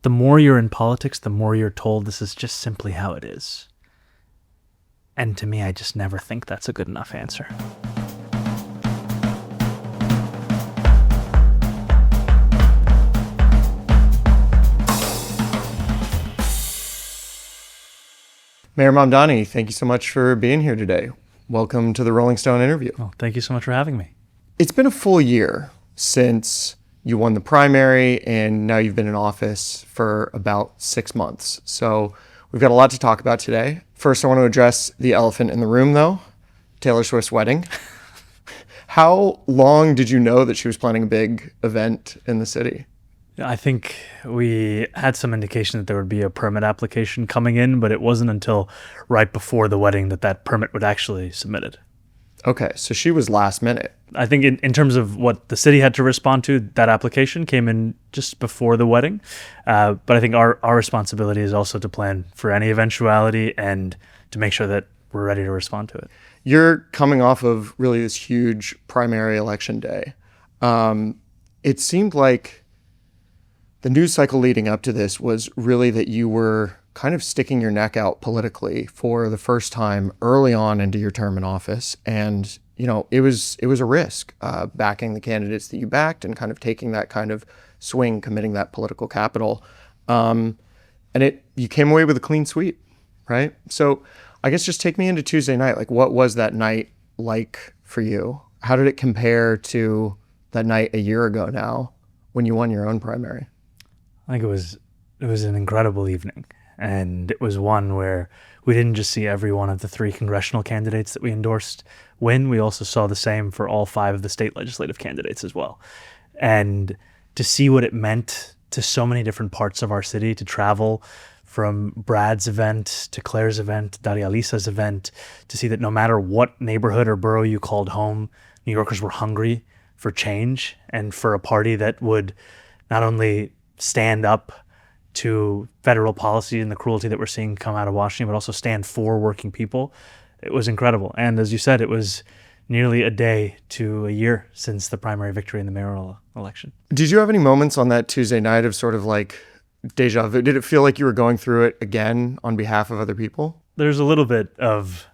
the more you're in politics, the more you're told this is just simply how it is. And to me, I just never think that's a good enough answer. Mayor Mamdani, thank you so much for being here today. Welcome to the Rolling Stone interview. Well, thank you so much for having me. It's been a full year since you won the primary, and now you've been in office for about 6 months. So we've got a lot to talk about today. First, I want to address the elephant in the room, though, Taylor Swift's wedding. How long did you know that she was planning a big event in the city? I think we had some indication that there would be a permit application coming in, but it wasn't until right before the wedding that permit would actually submitted. Okay, so she was last minute. I think in terms of what the city had to respond to, that application came in just before the wedding. But I think our responsibility is also to plan for any eventuality and to make sure that we're ready to respond to it. You're coming off of really this huge primary election day. It seemed like the news cycle leading up to this was really that you were kind of sticking your neck out politically for the first time early on into your term in office. And, it was a risk, backing the candidates that you backed and kind of taking that kind of swing, committing that political capital. And you came away with a clean sweep, right? So I guess just take me into Tuesday night. Like, what was that night like for you? How did it compare to that night a year ago now when you won your own primary? I think it was an incredible evening, and it was one where we didn't just see every one of the 3 congressional candidates that we endorsed win. We also saw the same for all 5 of the state legislative candidates as well. And to see what it meant to so many different parts of our city, to travel from Brad's event to Claire's event, Daria Lisa's event, to see that no matter what neighborhood or borough you called home, New Yorkers were hungry for change and for a party that would not only stand up to federal policy and the cruelty that we're seeing come out of Washington, but also stand for working people. It was incredible. And as you said, it was nearly a day to a year since the primary victory in the mayoral election. Did you have any moments on that Tuesday night of sort of like deja vu? Did it feel like you were going through it again on behalf of other people? There's a little bit of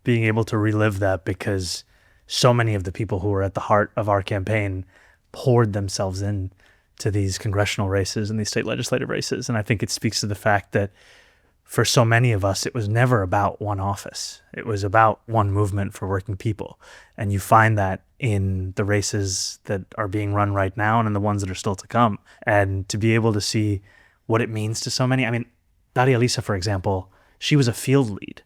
being able to relive that because so many of the people who were at the heart of our campaign poured themselves in to these congressional races and these state legislative races. And I think it speaks to the fact that for so many of us, it was never about one office. It was about one movement for working people. And you find that in the races that are being run right now and in the ones that are still to come. And to be able to see what it means to so many. I mean, Daria Lisa, for example, she was a field lead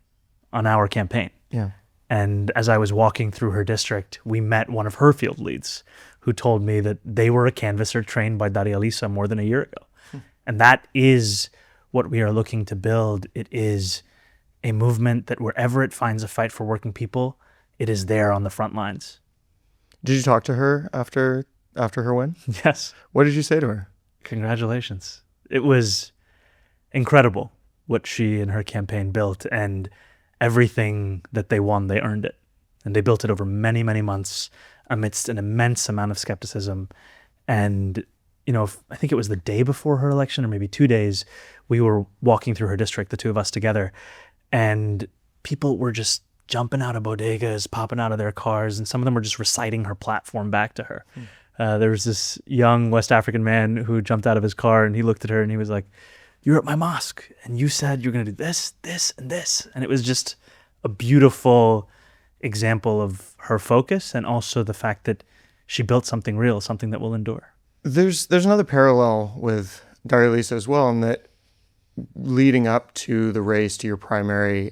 on our campaign. Yeah. And as I was walking through her district, we met one of her field leads who told me that they were a canvasser trained by Daria Lisa more than a year ago. And that is what we are looking to build. It is a movement that wherever it finds a fight for working people, it is there on the front lines. Did you talk to her after her win? Yes. What did you say to her? Congratulations. It was incredible what she and her campaign built, and everything that they won, they earned it. And they built it over many, many months amidst an immense amount of skepticism. And, I think it was the day before her election or maybe 2 days, we were walking through her district, the 2 of us together, and people were just jumping out of bodegas, popping out of their cars, and some of them were just reciting her platform back to her. There was this young West African man who jumped out of his car and he looked at her and he was like, "You're at my mosque and you said you're going to do this, this, and this." And it was just a beautiful example of her focus and also the fact that she built something real, something that will endure. There's another parallel with Daria Lisa as well, in that leading up to the race, to your primary,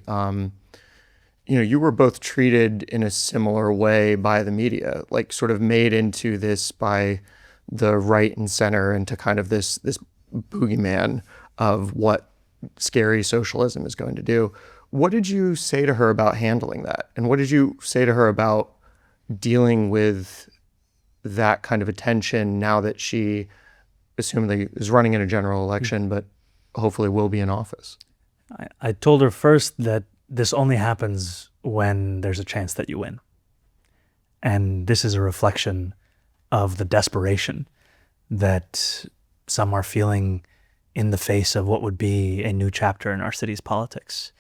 you were both treated in a similar way by the media, like sort of made into this by the right and center, into kind of this boogeyman of what scary socialism is going to do. What did you say to her about handling that? And what did you say to her about dealing with that kind of attention now that she assumedly is running in a general election, but hopefully will be in office? I told her first that this only happens when there's a chance that you win. And this is a reflection of the desperation that some are feeling in the face of what would be a new chapter in our city's politics.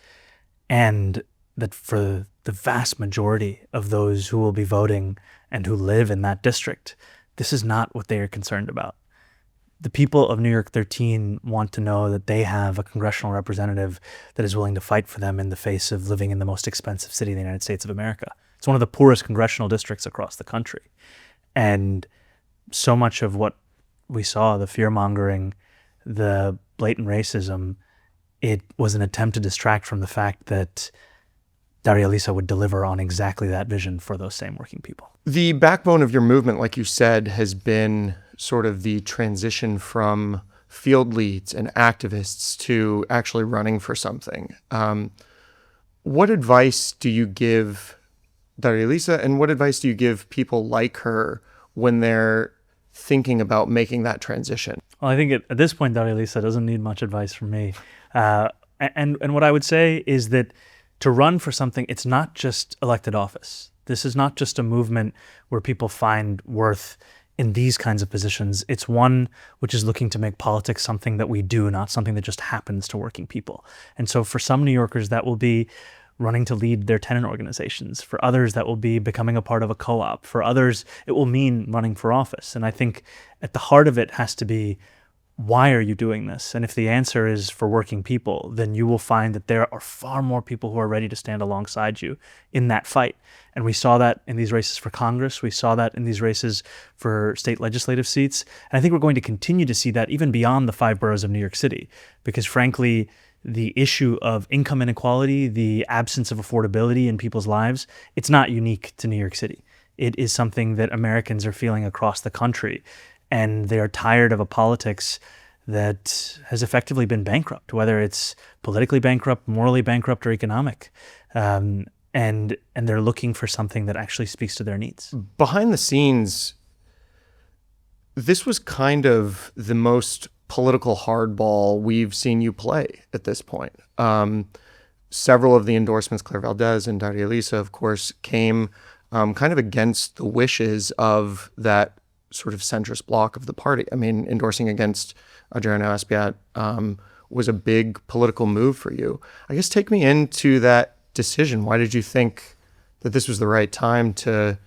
And that for the vast majority of those who will be voting and who live in that district, this is not what they are concerned about. The people of New York 13 want to know that they have a congressional representative that is willing to fight for them in the face of living in the most expensive city in the United States of America. It's one of the poorest congressional districts across the country. And so much of what we saw, the fear-mongering, the blatant racism, it was an attempt to distract from the fact that Daria Lisa would deliver on exactly that vision for those same working people. The backbone of your movement, like you said, has been sort of the transition from field leads and activists to actually running for something. What advice do you give Daria Lisa, and what advice do you give people like her when they're thinking about making that transition? Well, I think at this point, Daria Lisa doesn't need much advice from me. And what I would say is that to run for something, it's not just elected office. This is not just a movement where people find worth in these kinds of positions. It's one which is looking to make politics something that we do, not something that just happens to working people. And so for some New Yorkers, that will be running to lead their tenant organizations. For others, that will be becoming a part of a co-op. For others, it will mean running for office. And I think at the heart of it has to be, why are you doing this? And if the answer is for working people, then you will find that there are far more people who are ready to stand alongside you in that fight. And we saw that in these races for Congress. We saw that in these races for state legislative seats. And I think we're going to continue to see that even beyond the 5 boroughs of New York City, because frankly, the issue of income inequality, the absence of affordability in people's lives, it's not unique to New York City. It is something that Americans are feeling across the country. And they are tired of a politics that has effectively been bankrupt, whether it's politically bankrupt, morally bankrupt, or economic. And they're looking for something that actually speaks to their needs. Behind the scenes, this was kind of the most political hardball we've seen you play at this point. Several of the endorsements, Claire Valdez and Daria Lisa, of course, came kind of against the wishes of that sort of centrist bloc of the party. I mean, endorsing against Adriano Aspiat was a big political move for you. I guess take me into that decision. Why did you think that this was the right time to,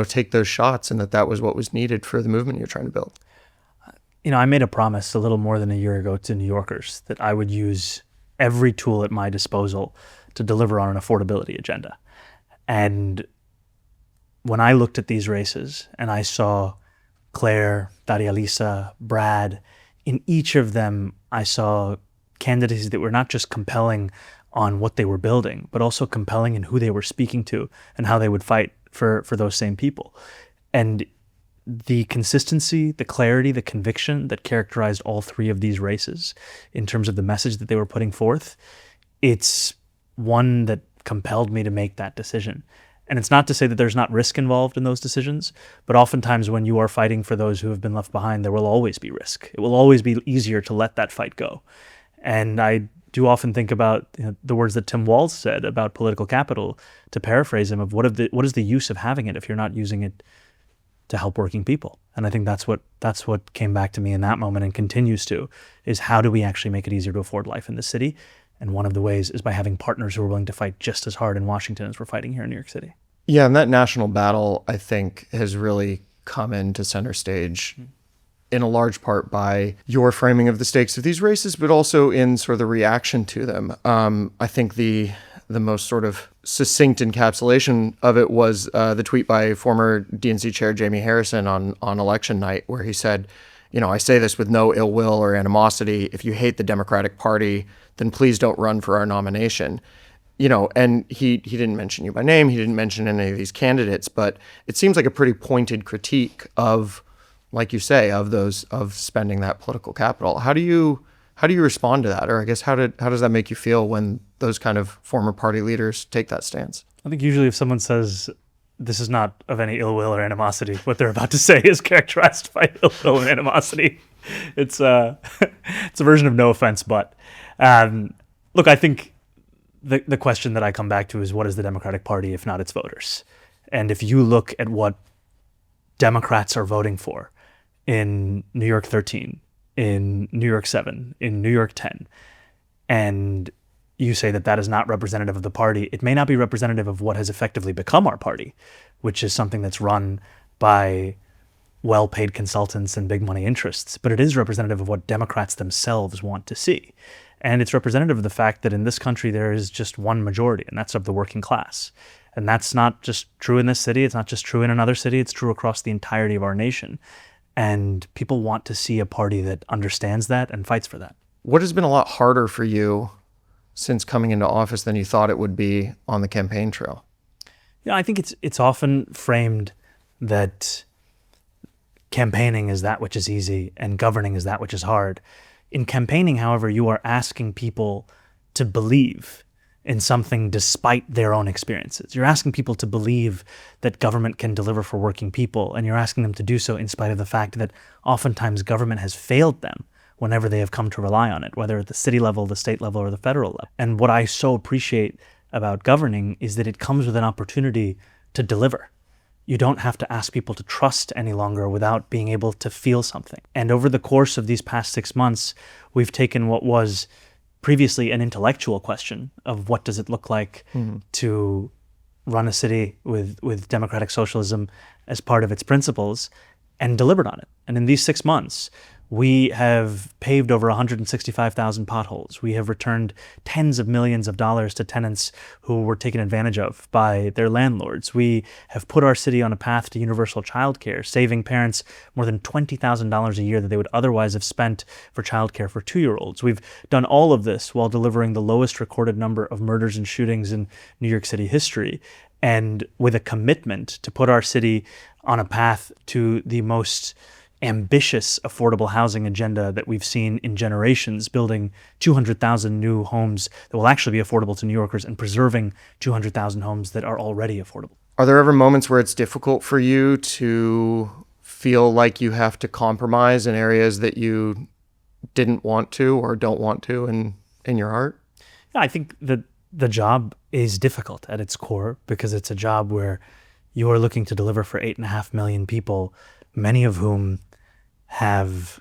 take those shots, and that was what was needed for the movement you're trying to build? I made a promise a little more than a year ago to New Yorkers that I would use every tool at my disposal to deliver on an affordability agenda. And when I looked at these races and I saw Claire, Daria Lisa, Brad, in each of them, I saw candidates that were not just compelling on what they were building, but also compelling in who they were speaking to and how they would fight for those same people. And the consistency, the clarity, the conviction that characterized all 3 of these races in terms of the message that they were putting forth, it's one that compelled me to make that decision. And it's not to say that there's not risk involved in those decisions, but oftentimes when you are fighting for those who have been left behind, there will always be risk. It will always be easier to let that fight go. And I do often think about the words that Tim Walz said about political capital, to paraphrase him, of what is the use of having it if you're not using it to help working people? And I think that's what came back to me in that moment and continues to, is how do we actually make it easier to afford life in this city? And one of the ways is by having partners who are willing to fight just as hard in Washington as we're fighting here in New York City. Yeah, and that national battle, I think, has really come into center stage in a large part by your framing of the stakes of these races, but also in sort of the reaction to them. I think the most sort of succinct encapsulation of it was the tweet by former DNC chair Jamie Harrison on election night, where he said, I say this with no ill will or animosity. If you hate the Democratic Party, then please don't run for our nomination. And he didn't mention you by name. He didn't mention any of these candidates, but it seems like a pretty pointed critique of, like you say, of spending that political capital. How do you respond to that? Or I guess how does that make you feel when those kind of former party leaders take that stance? I think usually if someone says this is not of any ill will or animosity, what they're about to say is characterized by ill will and animosity. It's a version of no offense, but look, I think the question that I come back to is, what is the Democratic Party if not its voters? And if you look at what Democrats are voting for in New York 13, in New York 7, in New York 10, and you say that that is not representative of the party, it may not be representative of what has effectively become our party, which is something that's run by well-paid consultants and big money interests, but it is representative of what Democrats themselves want to see. And it's representative of the fact that in this country there is just one majority, and that's of the working class. And that's not just true in this city, it's not just true in another city, it's true across the entirety of our nation. And people want to see a party that understands that and fights for that. What has been a lot harder for you since coming into office than you thought it would be on the campaign trail? Yeah, I think it's often framed that campaigning is that which is easy and governing is that which is hard. In campaigning, however, you are asking people to believe in something despite their own experiences. You're asking people to believe that government can deliver for working people, and you're asking them to do so in spite of the fact that oftentimes government has failed them whenever they have come to rely on it, whether at the city level, the state level, or the federal level. And what I so appreciate about governing is that it comes with an opportunity to deliver. You don't have to ask people to trust any longer without being able to feel something. And over the course of these past 6 months, we've taken what was previously an intellectual question of what does it look like to run a city with democratic socialism as part of its principles, and delivered on it. And in these 6 months, we have paved over 165,000 potholes. We have returned tens of millions of dollars to tenants who were taken advantage of by their landlords. We have put our city on a path to universal childcare, saving parents more than $20,000 a year that they would otherwise have spent for childcare for 2-year-olds. We've done all of this while delivering the lowest recorded number of murders and shootings in New York City history, and with a commitment to put our city on a path to the most ambitious affordable housing agenda that we've seen in generations, building 200,000 new homes that will actually be affordable to New Yorkers and preserving 200,000 homes that are already affordable. Are there ever moments where it's difficult for you to feel like you have to compromise in areas that you didn't want to or don't want to in your heart? Yeah, I think that the job is difficult at its core because it's a job where you are looking to deliver for 8.5 million people, many of whom have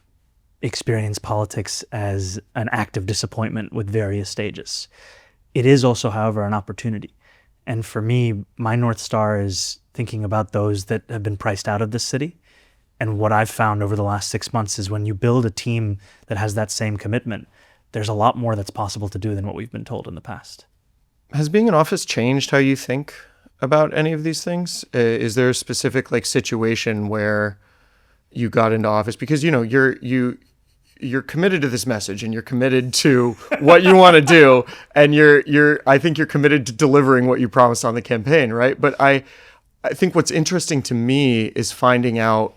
experienced politics as an act of disappointment with various stages. It is also, however, an opportunity. And for me, my North Star is thinking about those that have been priced out of this city. And what I've found over the last 6 months is when you build a team that has that same commitment, there's a lot more that's possible to do than what we've been told in the past. Has being in office changed how you think about any of these things? Is there a specific situation where you got into office because you're committed to this message and you're committed to what you want to do, and I think you're committed to delivering what you promised on the campaign, right? But I think what's interesting to me is finding out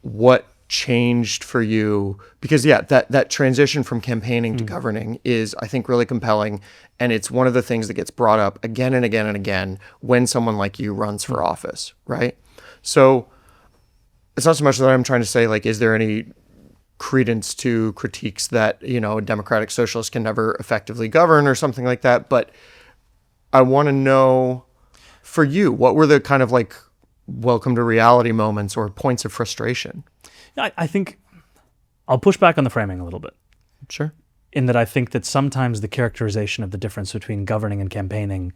what changed for you, because that transition from campaigning to governing is, I think, really compelling, and it's one of the things that gets brought up again and again and again when someone like you runs for office, right? So it's not so much that I'm trying to say, is there any credence to critiques that, a democratic socialist can never effectively govern or something like that, but I want to know, for you, what were the kind of welcome to reality moments or points of frustration? I think I'll push back on the framing a little bit. Sure. In that I think that sometimes the characterization of the difference between governing and campaigning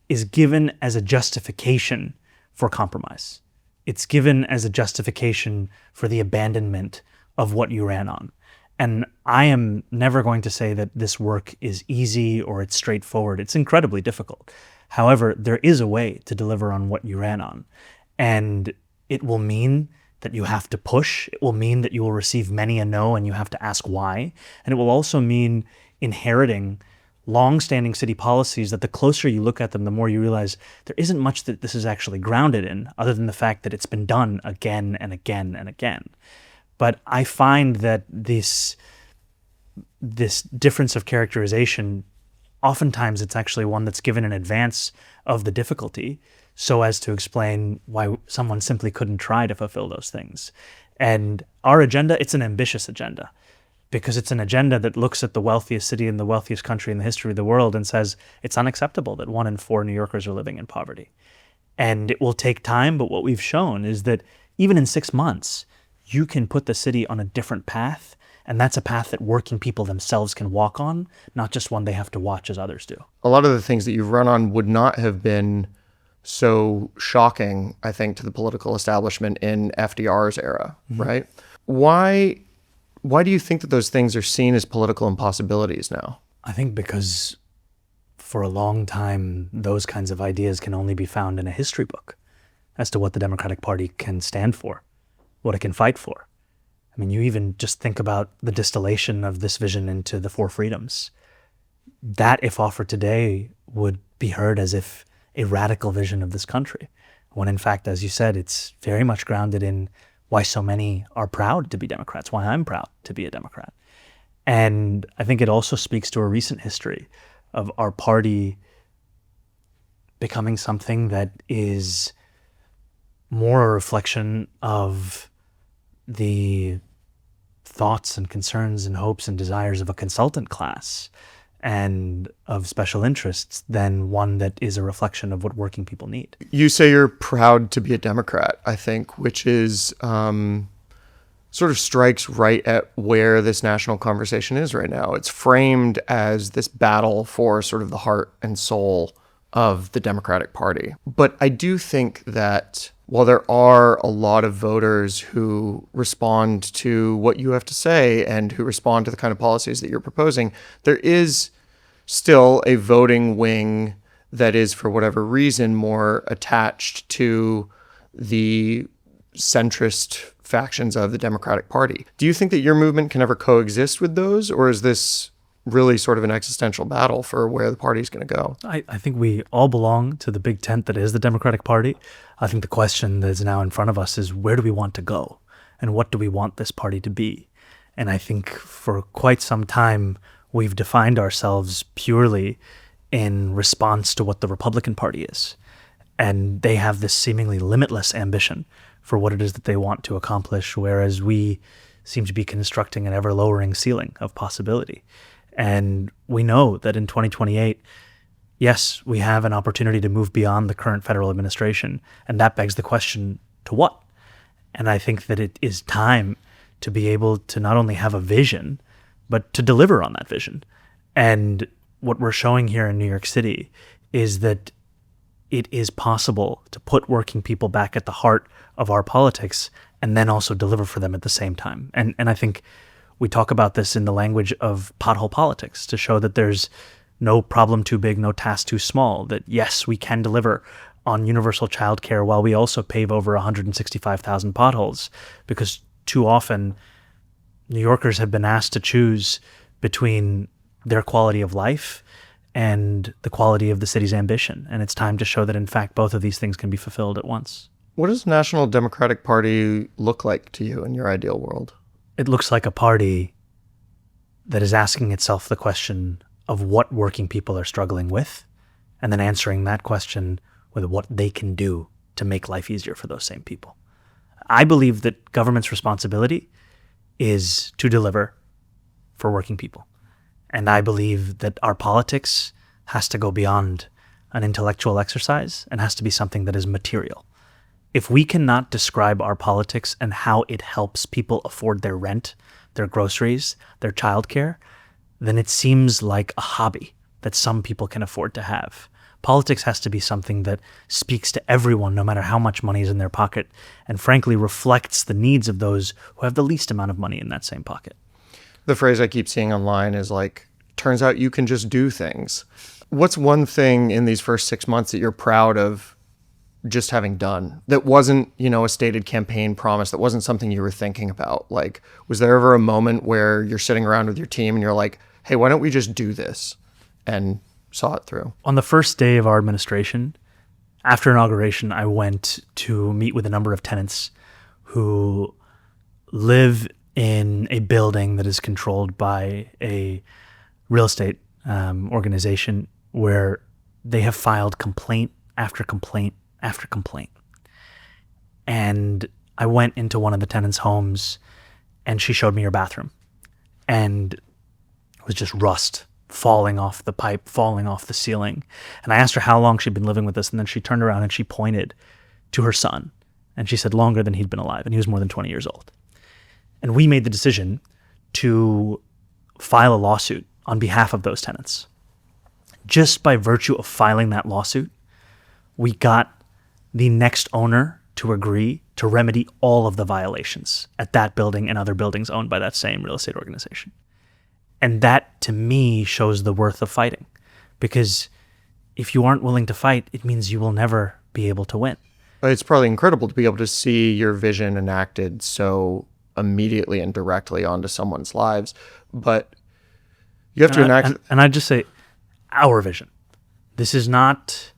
is given as a justification for compromise. It's given as a justification for the abandonment of what you ran on. And I am never going to say that this work is easy or it's straightforward. It's incredibly difficult. However, there is a way to deliver on what you ran on. And it will mean that you have to push. It will mean that you will receive many a no and you have to ask why. And it will also mean inheriting long-standing city policies that the closer you look at them, the more you realize there isn't much that this is actually grounded in, other than the fact that it's been done again and again and again. But I find that this difference of characterization, oftentimes it's actually one that's given in advance of the difficulty, so as to explain why someone simply couldn't try to fulfill those things. And our agenda, it's an ambitious agenda, because it's an agenda that looks at the wealthiest city in the wealthiest country in the history of the world and says it's unacceptable that 1 in 4 New Yorkers are living in poverty. And it will take time, but what we've shown is that even in 6 months, you can put the city on a different path And that's a path that working people themselves can walk on, not just one they have to watch as others do. A lot of the things that you've run on would not have been so shocking, I think, to the political establishment in FDR's era, right? Why do you think that those things are seen as political impossibilities now? I think because for a long time, those kinds of ideas can only be found in a history book as to what the Democratic Party can stand for, what it can fight for. I mean, you even just think about the distillation of this vision into the Four Freedoms. That, if offered today, would be heard as if a radical vision of this country, when in fact, as you said, it's very much grounded in why so many are proud to be Democrats, why I'm proud to be a Democrat. And I think it also speaks to a recent history of our party becoming something that is more a reflection of the thoughts and concerns and hopes and desires of a consultant class and of special interests than one that is a reflection of what working people need. You say you're proud to be a Democrat, I think, which is sort of strikes right at where this national conversation is right now. It's framed as this battle for sort of the heart and soul of the Democratic Party. But I do think that while there are a lot of voters who respond to what you have to say and who respond to the kind of policies that you're proposing, there is still a voting wing that is, for whatever reason, more attached to the centrist factions of the Democratic Party. Do you think that your movement can ever coexist with those, or is this really sort of an existential battle for where the party is going to go? I think we all belong to the big tent that is the Democratic Party. I think the question that is now in front of us is, where do we want to go? And what do we want this party to be? And I think for quite some time, we've defined ourselves purely in response to what the Republican Party is. And they have this seemingly limitless ambition for what it is that they want to accomplish, whereas we seem to be constructing an ever-lowering ceiling of possibility. And we know that in 2028, yes, we have an opportunity to move beyond the current federal administration, and that begs the question, to what? And I think that it is time to be able to not only have a vision, but to deliver on that vision. And what we're showing here in New York City is that it is possible to put working people back at the heart of our politics and then also deliver for them at the same time. And I think we talk about this in the language of pothole politics to show that there's no problem too big, no task too small, that yes, we can deliver on universal childcare while we also pave over 165,000 potholes, because too often New Yorkers have been asked to choose between their quality of life and the quality of the city's ambition. And it's time to show that, in fact, both of these things can be fulfilled at once. What does the National Democratic Party look like to you in your ideal world? It looks like a party that is asking itself the question of what working people are struggling with, and then answering that question with what they can do to make life easier for those same people. I believe that government's responsibility is to deliver for working people. And I believe that our politics has to go beyond an intellectual exercise and has to be something that is material. If we cannot describe our politics and how it helps people afford their rent, their groceries, their childcare, then it seems like a hobby that some people can afford to have. Politics has to be something that speaks to everyone, no matter how much money is in their pocket, and frankly reflects the needs of those who have the least amount of money in that same pocket. The phrase I keep seeing online is like, turns out you can just do things. What's one thing in these first 6 months that you're proud of just having done that wasn't, a stated campaign promise, that wasn't something you were thinking about? Like, was there ever a moment where you're sitting around with your team and you're like, hey, why don't we just do this, and saw it through? On the first day of our administration, after inauguration, I went to meet with a number of tenants who live in a building that is controlled by a real estate organization where they have filed complaint after complaint after complaint. And I went into one of the tenants' homes and she showed me her bathroom. And it was just rust falling off the pipe, falling off the ceiling. And I asked her how long she'd been living with us, and then she turned around and she pointed to her son. And she said longer than he'd been alive, and he was more than 20 years old. And we made the decision to file a lawsuit on behalf of those tenants. Just by virtue of filing that lawsuit, we got the next owner to agree to remedy all of the violations at that building and other buildings owned by that same real estate organization. And that, to me, shows the worth of fighting. Because if you aren't willing to fight, it means you will never be able to win. It's probably incredible to be able to see your vision enacted so immediately and directly onto someone's lives. But you have to enact... And I'd just say, our vision. This is not...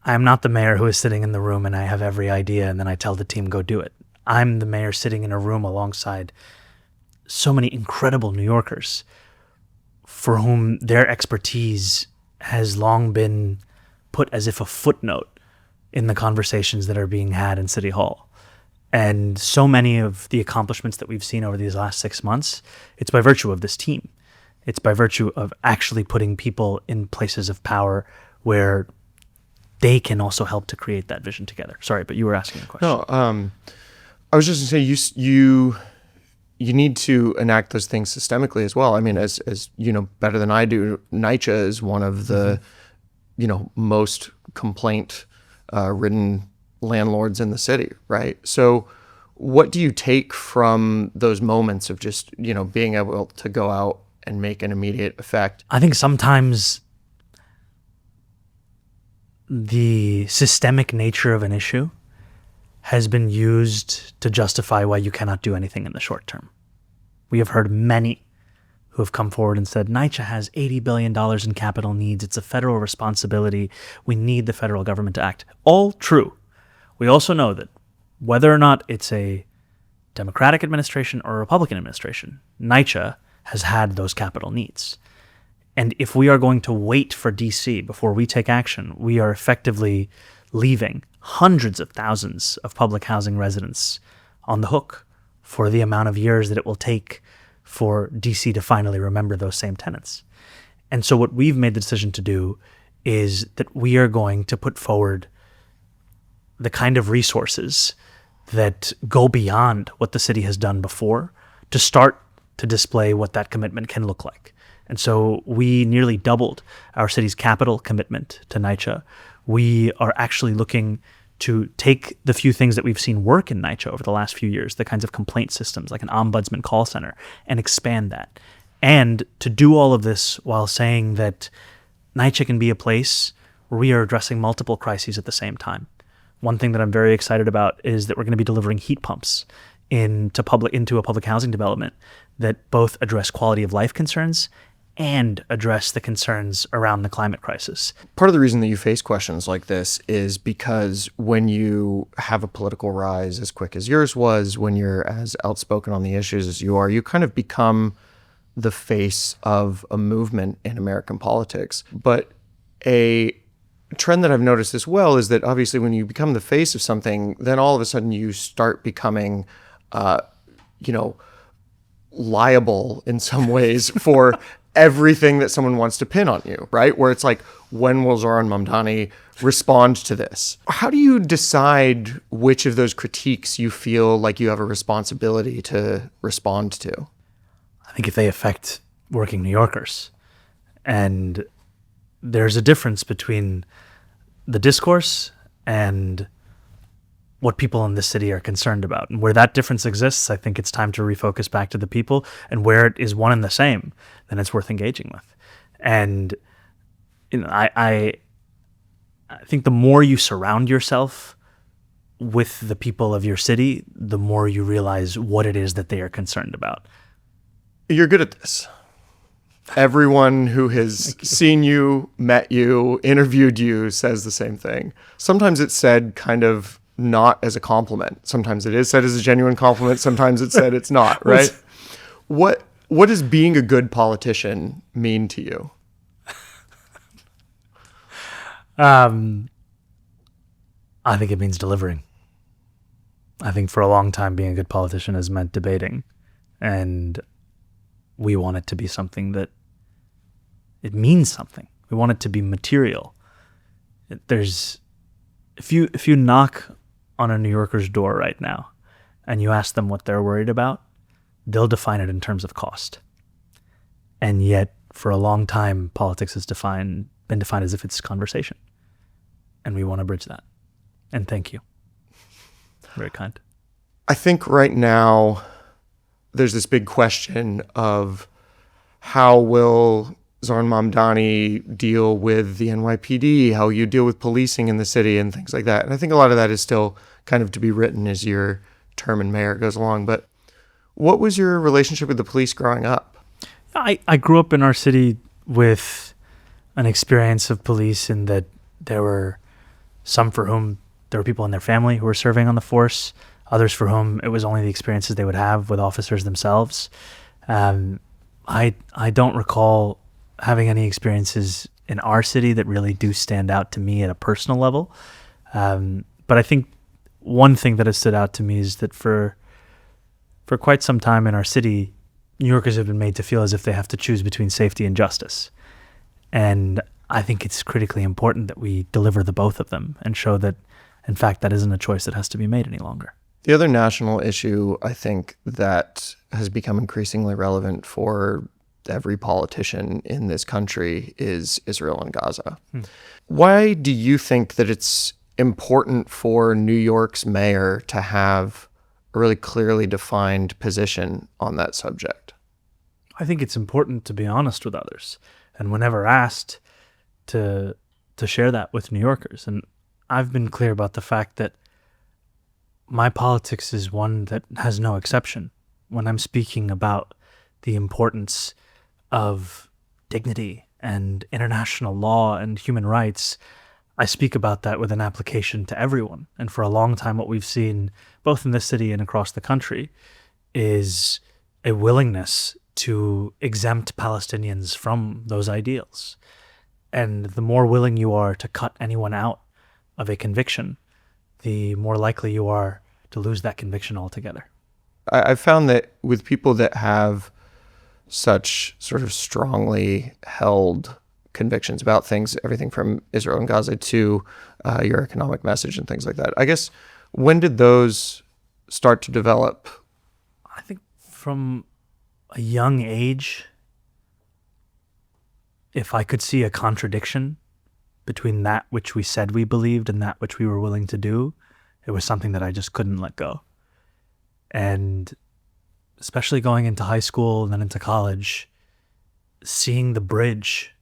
I'm not the mayor who is sitting in the room and I have every idea and then I tell the team, go do it. I'm the mayor sitting in a room alongside so many incredible New Yorkers for whom their expertise has long been put as if a footnote in the conversations that are being had in City Hall. And so many of the accomplishments that we've seen over these last 6 months, it's by virtue of this team. It's by virtue of actually putting people in places of power where they can also help to create that vision together. Sorry, but you were asking a question. No, I was just going to say, you need to enact those things systemically as well. I mean, as you know better than I do, NYCHA is one of the most complaint ridden landlords in the city, right? So what do you take from those moments of just being able to go out and make an immediate effect? I think sometimes the systemic nature of an issue has been used to justify why you cannot do anything in the short term. We have heard many who have come forward and said, NYCHA has $80 billion in capital needs. It's a federal responsibility. We need the federal government to act. All true. We also know that whether or not it's a Democratic administration or a Republican administration, NYCHA has had those capital needs. And if we are going to wait for DC before we take action, we are effectively leaving hundreds of thousands of public housing residents on the hook for the amount of years that it will take for DC to finally remember those same tenants. And so what we've made the decision to do is that we are going to put forward the kind of resources that go beyond what the city has done before to start to display what that commitment can look like. And so we nearly doubled our city's capital commitment to NYCHA. We are actually looking to take the few things that we've seen work in NYCHA over the last few years, the kinds of complaint systems like an ombudsman call center, and expand that. And to do all of this while saying that NYCHA can be a place where we are addressing multiple crises at the same time. One thing that I'm very excited about is that we're going to be delivering heat pumps into a public housing development that both address quality of life concerns and address the concerns around the climate crisis. Part of the reason that you face questions like this is because when you have a political rise as quick as yours was, when you're as outspoken on the issues as you are, you kind of become the face of a movement in American politics. But a trend that I've noticed as well is that obviously when you become the face of something, then all of a sudden you start becoming, liable in some ways for everything that someone wants to pin on you, right? Where it's like, when will Zohran Mamdani respond to this? How do you decide which of those critiques you feel like you have a responsibility to respond to? I think if they affect working New Yorkers, and there's a difference between the discourse and what people in this city are concerned about. And where that difference exists, I think it's time to refocus back to the people, and where it is one and the same, then it's worth engaging with. And I think the more you surround yourself with the people of your city, the more you realize what it is that they are concerned about. You're good at this. Everyone who has seen you, met you, interviewed you says the same thing. Sometimes it's said kind of not as a compliment. Sometimes it is said as a genuine compliment. Sometimes it's said it's not, right? What does being a good politician mean to you? I think it means delivering. I think for a long time being a good politician has meant debating. And we want it to be something that it means something. We want it to be material. If you knock on a New Yorker's door right now and you ask them what they're worried about, they'll define it in terms of cost. And yet, for a long time, politics has been defined as if it's conversation. And we want to bridge that. And thank you. Very kind. I think right now there's this big question of how will Zohran Mamdani deal with the NYPD, how you deal with policing in the city and things like that. And I think a lot of that is still kind of to be written as your term in mayor goes along. But what was your relationship with the police growing up? I grew up in our city with an experience of police in that there were some for whom there were people in their family who were serving on the force, others for whom it was only the experiences they would have with officers themselves. I don't recall having any experiences in our city that really do stand out to me at a personal level. But I think one thing that has stood out to me is that for quite some time in our city, New Yorkers have been made to feel as if they have to choose between safety and justice. And I think it's critically important that we deliver the both of them and show that, in fact, that isn't a choice that has to be made any longer. The other national issue, I think, that has become increasingly relevant for every politician in this country is Israel and Gaza. Why do you think that it's important for New York's mayor to have a really clearly defined position on that subject? I think it's important to be honest with others, and whenever asked, to share that with New Yorkers. And I've been clear about the fact that my politics is one that has no exception. When I'm speaking about the importance of dignity and international law and human rights, I speak about that with an application to everyone. And for a long time, what we've seen, both in this city and across the country, is a willingness to exempt Palestinians from those ideals. And the more willing you are to cut anyone out of a conviction, the more likely you are to lose that conviction altogether. I've found that with people that have such sort of strongly held convictions about things, everything from Israel and Gaza to your economic message and things like that, I guess, when did those start to develop? I think from a young age, if I could see a contradiction between that which we said we believed and that which we were willing to do, it was something that I just couldn't let go. And especially going into high school and then into college, seeing the bridge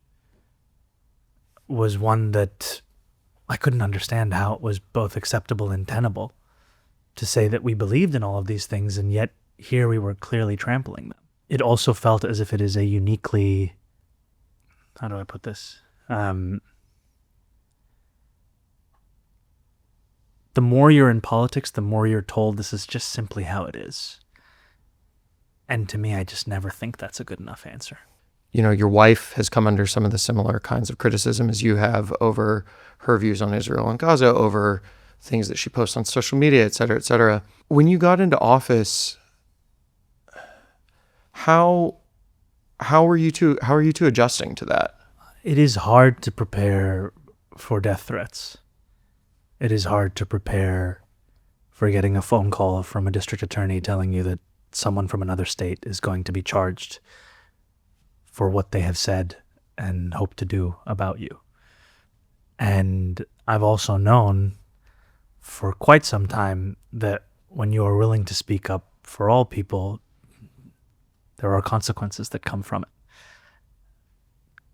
was one that I couldn't understand how it was both acceptable and tenable to say that we believed in all of these things, and yet here we were clearly trampling them. It also felt as if it is a uniquely, how do I put this? The more you're in politics, the more you're told this is just simply how it is. And to me, I just never think that's a good enough answer. You know, your wife has come under some of the similar kinds of criticism as you have over her views on Israel and Gaza, over things that she posts on social media, et cetera, et cetera. When you got into office, how are you two adjusting to that? It is hard to prepare for death threats. It is hard to prepare for getting a phone call from a district attorney telling you that someone from another state is going to be charged for what they have said and hope to do about you. And I've also known for quite some time that when you are willing to speak up for all people, there are consequences that come from it.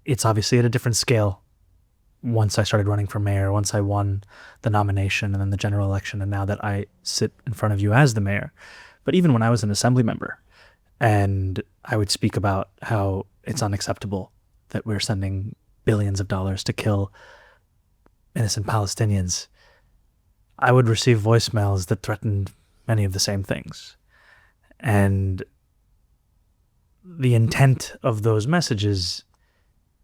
It's obviously at a different scale once I started running for mayor, once I won the nomination and then the general election, and now that I sit in front of you as the mayor. But even when I was an assembly member and I would speak about how it's unacceptable that we're sending billions of dollars to kill innocent Palestinians, I would receive voicemails that threatened many of the same things. And the intent of those messages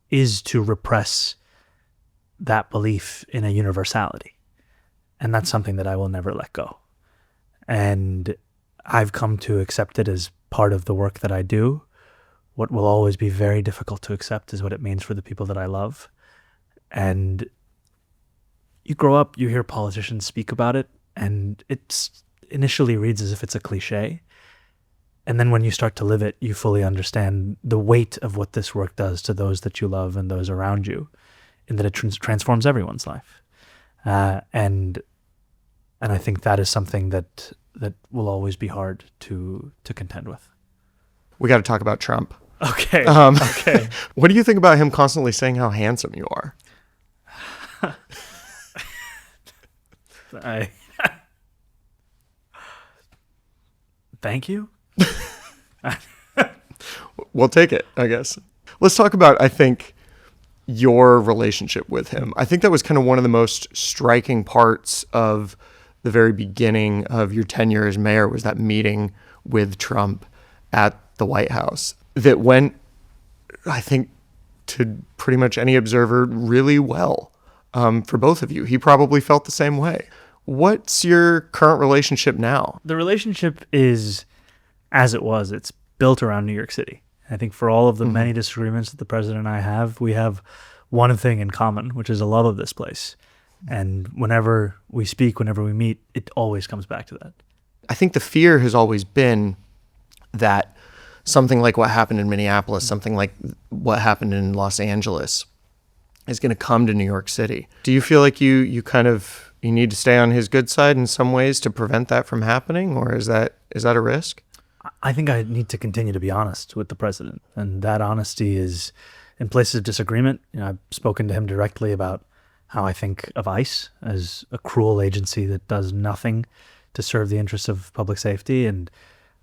is to repress that belief in a universality. And that's something that I will never let go. And I've come to accept it as part of the work that I do. What will always be very difficult to accept is what it means for the people that I love. And you grow up, you hear politicians speak about it, and it initially reads as if it's a cliche. And then when you start to live it, you fully understand the weight of what this work does to those that you love and those around you, in that it transforms everyone's life. And I think that is something that will always be hard to contend with. We got to talk about Trump. Okay. Okay. What do you think about him constantly saying how handsome you are? Thank you. We'll take it, I guess. Let's talk about, I think, your relationship with him. I think that was kind of one of the most striking parts of the very beginning of your tenure as mayor, was that meeting with Trump at the White House that went, I think, to pretty much any observer, really well for both of you. He probably felt the same way. What's your current relationship now? The relationship is as it was. It's built around New York City. I think for all of the many disagreements that the president and I have, we have one thing in common, which is a love of this place. And whenever we speak, whenever we meet, it always comes back to that. I think the fear has always been that something like what happened in Minneapolis, something like what happened in Los Angeles, is going to come to New York City. Do you feel like you need to stay on his good side in some ways to prevent that from happening, or is that a risk? I think I need to continue to be honest with the president, and that honesty is in places of disagreement. I've spoken to him directly about how I think of ICE as a cruel agency that does nothing to serve the interests of public safety, and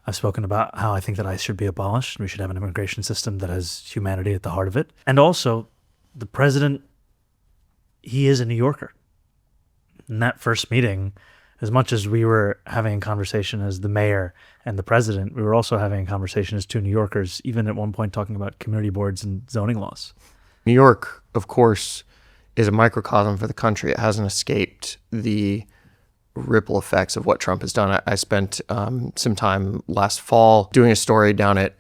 I've spoken about how I think that ICE should be abolished. We should have an immigration system that has humanity at the heart of it. And also, the president, he is a New Yorker. In that first meeting, as much as we were having a conversation as the mayor and the president, we were also having a conversation as two New Yorkers, even at one point talking about community boards and zoning laws. New York, of course, is a microcosm for the country. It hasn't escaped the ripple effects of what Trump has done. I spent some time last fall doing a story down at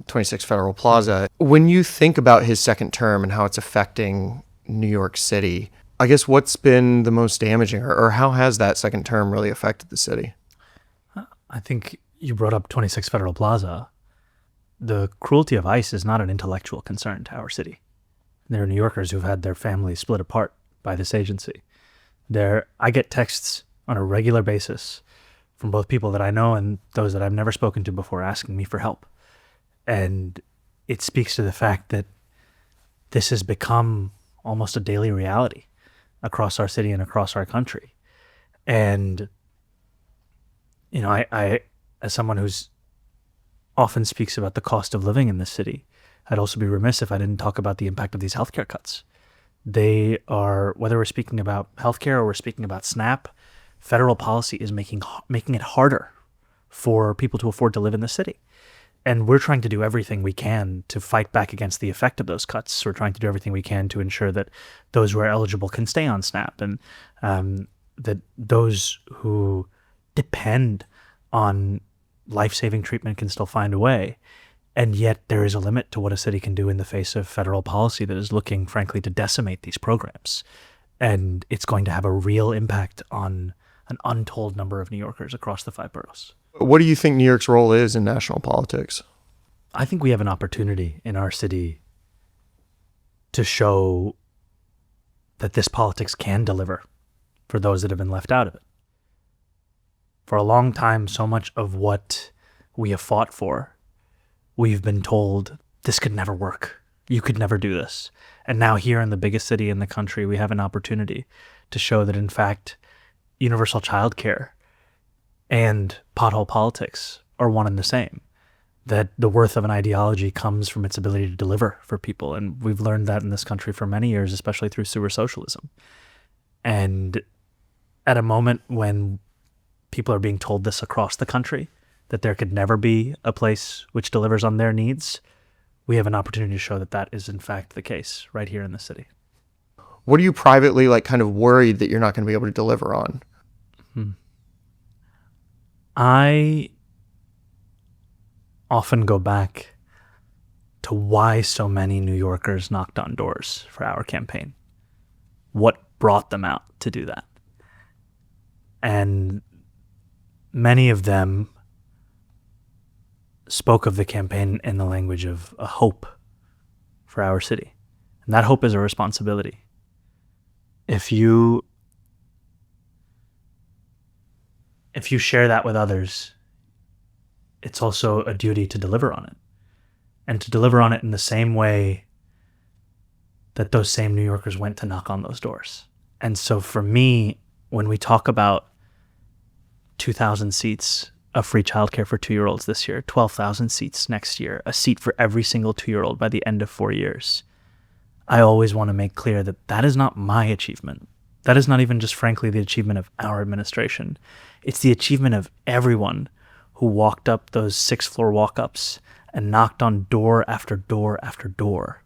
26 Federal Plaza. When you think about his second term and how it's affecting New York City, I guess what's been the most damaging, or how has that second term really affected the city? I think you brought up 26 Federal Plaza. The cruelty of ICE is not an intellectual concern to our city. There are New Yorkers who've had their families split apart by this agency. I get texts on a regular basis from both people that I know and those that I've never spoken to before asking me for help. And it speaks to the fact that this has become almost a daily reality across our city and across our country. And, I as someone who's often speaks about the cost of living in this city, I'd also be remiss if I didn't talk about the impact of these healthcare cuts. They are, whether we're speaking about healthcare or we're speaking about SNAP, federal policy is making it harder for people to afford to live in the city. And we're trying to do everything we can to fight back against the effect of those cuts. We're trying to do everything we can to ensure that those who are eligible can stay on SNAP, and that those who depend on life-saving treatment can still find a way. And yet there is a limit to what a city can do in the face of federal policy that is looking, frankly, to decimate these programs. And it's going to have a real impact on an untold number of New Yorkers across the 5 boroughs. What do you think New York's role is in national politics? I think we have an opportunity in our city to show that this politics can deliver for those that have been left out of it. For a long time, so much of what we have fought for, we've been told this could never work. You could never do this. And now here in the biggest city in the country, we have an opportunity to show that, in fact, universal childcare and pothole politics are one and the same, that the worth of an ideology comes from its ability to deliver for people. And we've learned that in this country for many years, especially through sewer socialism. And at a moment when people are being told this across the country, that there could never be a place which delivers on their needs, we have an opportunity to show that that is in fact the case right here in the city. What are you privately kind of worried that you're not going to be able to deliver on? I often go back to why so many New Yorkers knocked on doors for our campaign. What brought them out to do that? And many of them spoke of the campaign in the language of a hope for our city. And that hope is a responsibility. If you share that with others, it's also a duty to deliver on it. And to deliver on it in the same way that those same New Yorkers went to knock on those doors. And so for me, when we talk about 2,000 seats of free childcare for 2-year-olds this year, 12,000 seats next year, a seat for every single 2-year-old by the end of 4 years, I always want to make clear that that is not my achievement. That is not even just, frankly, the achievement of our administration. It's the achievement of everyone who walked up those 6-floor walk-ups and knocked on door after door after door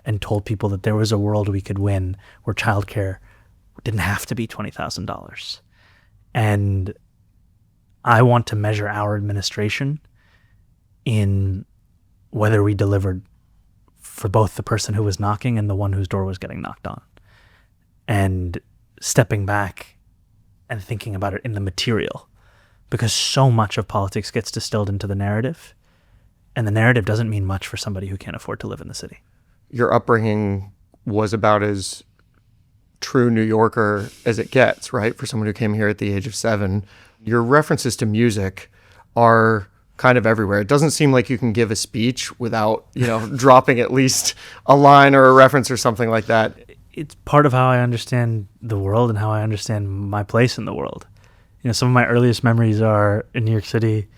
and told people that there was a world we could win where childcare didn't have to be $20,000. And I want to measure our administration in whether we delivered for both the person who was knocking and the one whose door was getting knocked on. And stepping back and thinking about it in the material, because so much of politics gets distilled into the narrative, and the narrative doesn't mean much for somebody who can't afford to live in the city. Your upbringing was about as true New Yorker as it gets, right? For someone who came here at the age of 7. Your references to music are kind of everywhere. It doesn't seem like you can give a speech without, dropping at least a line or a reference or something like that. It's part of how I understand the world and how I understand my place in the world. Some of my earliest memories are in New York City.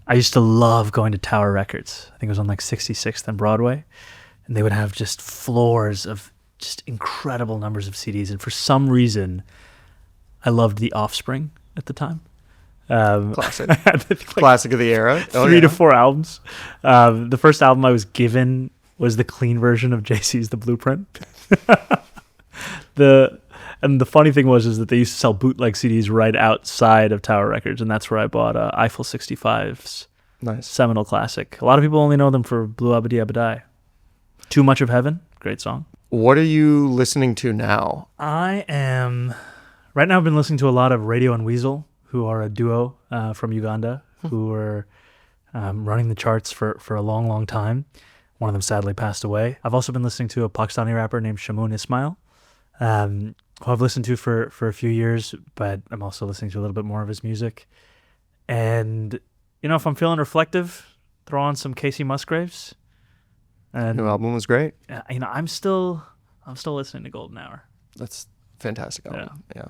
I used to love going to Tower Records. I think it was on like 66th and Broadway. And they would have just floors of just incredible numbers of CDs. And for some reason, I loved The Offspring at the time. Classic. Classic of the era. 3 to 4 albums. The first album I was given was the clean version of JC's The Blueprint. And the funny thing was that they used to sell bootleg CDs right outside of Tower Records, and that's where I bought Eiffel 65's nice seminal classic. A lot of people only know them for Blue Abadi Abadai. Too Much of Heaven, great song. What are you listening to now? Right now I've been listening to a lot of Radio and Weasel, who are a duo from Uganda, who were running the charts for a long, long time. One of them sadly passed away. I've also been listening to a Pakistani rapper named Shamoon Ismail, who I've listened to for a few years, but I'm also listening to a little bit more of his music. And, if I'm feeling reflective, throw on some Casey Musgraves. And new album was great. I'm still listening to Golden Hour. That's a fantastic album. Yeah.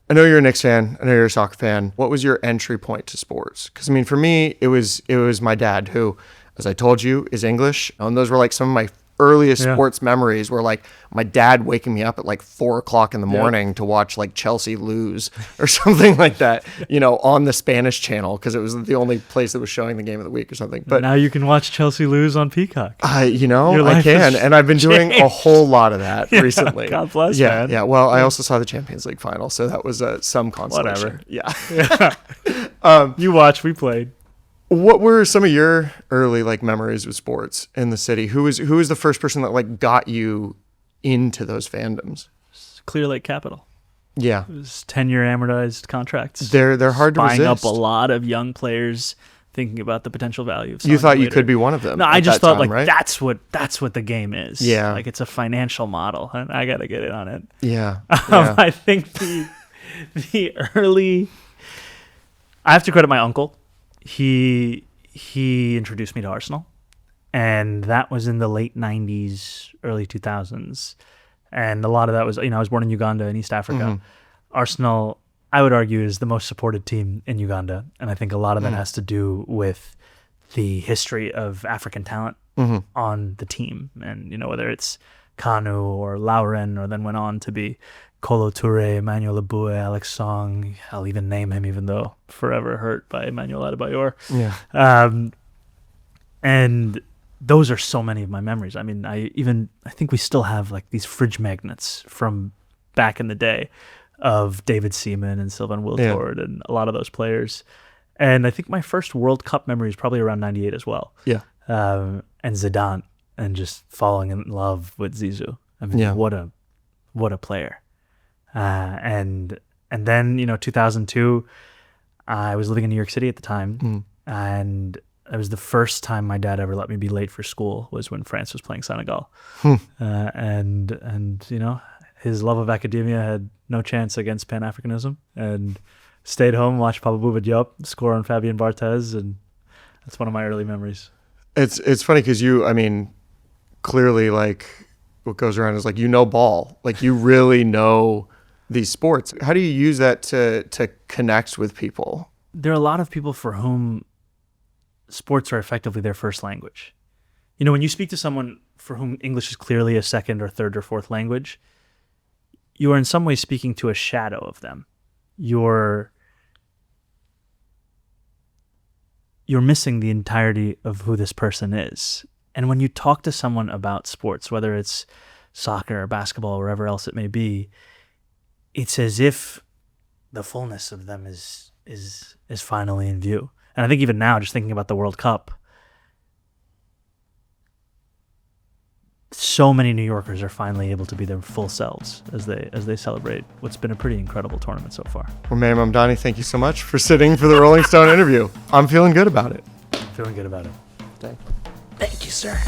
I know you're a Knicks fan. I know you're a soccer fan. What was your entry point to sports? Because for me, it was my dad, who, as I told you, is English, and those were like some of my earliest sports memories. Were like my dad waking me up at like 4:00 in the morning to watch like Chelsea lose or something like that, on the Spanish channel, because it was the only place that was showing the game of the week or something. But now you can watch Chelsea lose on Peacock. I can, and I've been doing a whole lot of that recently. God bless, man. Man. Yeah. Well, I also saw the Champions League final, so that was some consolation. Whatever. Yeah. You watched, we played. What were some of your early memories with sports in the city? Who was the first person that got you into those fandoms? Clear Lake Capital. Yeah. It was 10-year amortized contracts. They're hard to resist. Buying up a lot of young players, thinking about the potential value of you thought you could be one of them. No, I just thought right? that's what the game is. Yeah. It's a financial model, and I got to get in on it. Yeah. I think the early, I have to credit my uncle. He introduced me to Arsenal, and that was in the late 90s, early 2000s. And a lot of that was, I was born in Uganda in East Africa. Mm-hmm. Arsenal, I would argue, is the most supported team in Uganda. And I think a lot of that has to do with the history of African talent on the team. And, whether it's Kanu or Lauren, or then went on to be Kolo Toure, Emmanuel Abue, Alex Song. I'll even name him, even though forever hurt by Emmanuel Adebayor. Yeah. And those are so many of my memories. I think we still have these fridge magnets from back in the day of David Seaman and Sylvain Wiltord and a lot of those players. And I think my first World Cup memory is probably around 98 as well. Yeah. And Zidane, and just falling in love with Zizou. What a player. And then 2002, I was living in New York City at the time, and it was the first time my dad ever let me be late for school, was when France was playing Senegal. And you know, his love of academia had no chance against Pan-Africanism, and stayed home, watched Papa Bouba Diop score on Fabien Barthez, and that's one of my early memories. It's funny because clearly, like, what goes around is, like, ball. Like, you really know these sports. How do you use that to connect with people? There are a lot of people for whom sports are effectively their first language. You know, when you speak to someone for whom English is clearly a second or third or fourth language, you are in some ways speaking to a shadow of them. You're missing the entirety of who this person is. And when you talk to someone about sports, whether it's soccer or basketball or wherever else it may be, it's as if the fullness of them is finally in view. And I think even now, just thinking about the World Cup, so many New Yorkers are finally able to be their full selves as they celebrate what's been a pretty incredible tournament so far. Well, Mayor Mamdani, thank you so much for sitting for the Rolling Stone interview. I'm feeling good about it. Feeling good about it. Thank you. Thank you, sir.